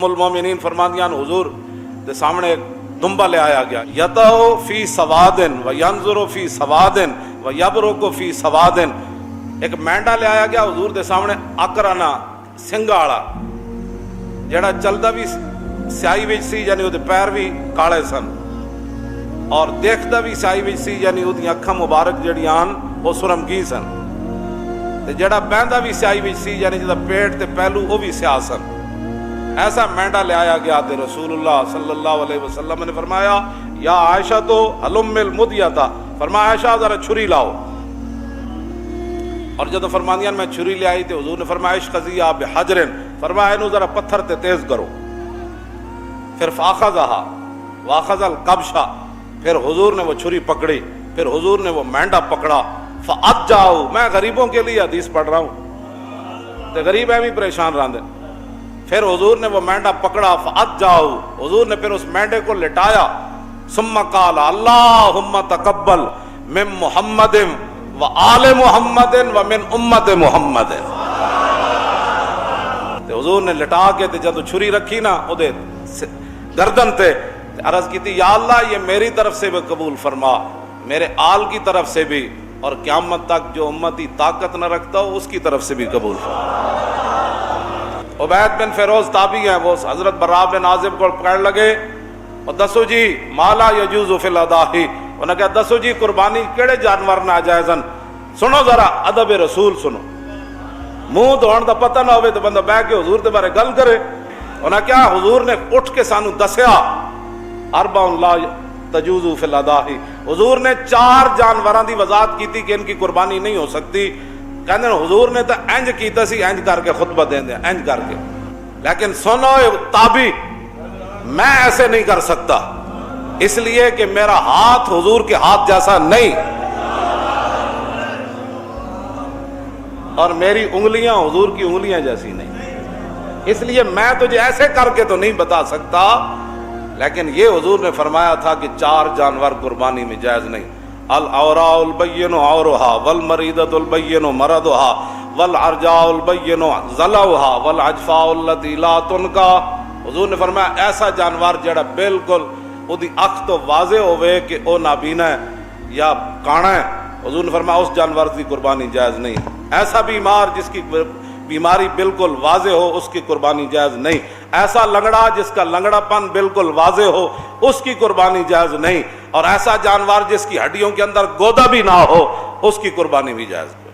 المومنین فرماندیاں حضور دے سامنے ایک دمبا لے آیا گیا، یتو فی سوادن و ینظر فی سوادن و یبرک فی سوادن، ایک مینڈا لے آیا گیا حضور دے سامنے اکرانا سنگا والا جڑا چلدا بھی سیاہی وچ سی، یعنی وہ پیر بھی کالے سن اور دیکھدا بھی سیاہی وچ سی، یعنی وہ اکھاں مبارک جڑیاں وہ سرمگی سن، تے جڑا بہندا بھی سیاہی وچ سی، یعنی جدا پیٹ تے پہلو وہ بھی سیاہ سن۔ ایسا مینڈا لے آیا گیا تے رسول اللہ صلی اللہ علیہ وسلم نے فرمایا یا عائشہ تو حلم المدیتا، فرمایا عائشہ ذرا چھری لاؤ، اور جب فرمانیاں میں چھری لے آئی تے حضور نے فرمایا اشخذیہ بحجرن، فرمایا انہوں ذرا پتھر تے تیز کرو، پھر فاخذہا واخذ القبشہ، پھر حضور نے وہ چھری پکڑی، پھر حضور نے وہ مینڈا پکڑا، فاجاؤ، میں غریبوں کے لیے حدیث پڑھ رہا ہوں تے غریب ہیں بھی پریشان رہندے، پھر حضور نے وہ مینڈا پکڑا، فاجاؤ، حضور نے پھر اس مینڈے کو لٹایا، ثم قال اللہم تقبل من محمد و آل محمد و من امت محمد، حضور نے لٹا کے جب چھری رکھی نا او دے گردن تے عرض کی تھی یا اللہ یہ میری طرف سے بھی قبول فرما، میرے آل کی طرف سے بھی، اور قیامت تک جو امتی طاقت نہ رکھتا ہو اس کی طرف سے بھی قبول فرما۔ عبید بن فیروز تابعی ہیں، وہ حضرت براء بن عازب کو پکڑ لگے اور دسو جی مالا یجوز فی الاضاحی، انہوں نے کہا دسو جی قربانی کیڑے جانور ناجائزن، سنو ذرا ادب رسول سنو، منہ دھوڑ دا پتہ نہ ہوئے تو بندہ بیٹھ کے حضور دے بارے گل کرے۔ انہوں نے کیا حضور نے اٹھ کے سانو دسیا اربع لا تجوز فی الاضاحی، حضور نے 4 جانوراں دی وضاحت کی تھی کہ ان کی قربانی نہیں ہو سکتی، کہنے حضور نے تو انج کیتا سی، انج کر کے خطبہ دین دیا انج کر کے، لیکن سنو تابی میں ایسے نہیں کر سکتا، اس لیے کہ میرا ہاتھ حضور کے ہاتھ جیسا نہیں اور میری انگلیاں حضور کی انگلیاں جیسی نہیں، اس لیے میں تجھے ایسے کر کے تو نہیں بتا سکتا، لیکن یہ حضور نے فرمایا تھا کہ 4 جانور قربانی میں جائز نہیں، العوراء البین عورها والمریضۃ البین مرضها والعرجاء البین ضلعها والعجفاء التي لا تنکا، حضور نے فرمایا ایسا جانور جڑا بالکل اودی اکھ تو واضح ہوئے کہ او نابینا ہے یا کانا ہے، حضور نے فرمایا اس جانور کی قربانی جائز نہیں، ایسا بیمار جس کی بیماری بالکل واضح ہو اس کی قربانی جائز نہیں، ایسا لنگڑا جس کا لنگڑا پن بالکل واضح ہو اس کی قربانی جائز نہیں، اور ایسا جانور جس کی ہڈیوں کے اندر گودا بھی نہ ہو اس کی قربانی بھی جائز نہیں۔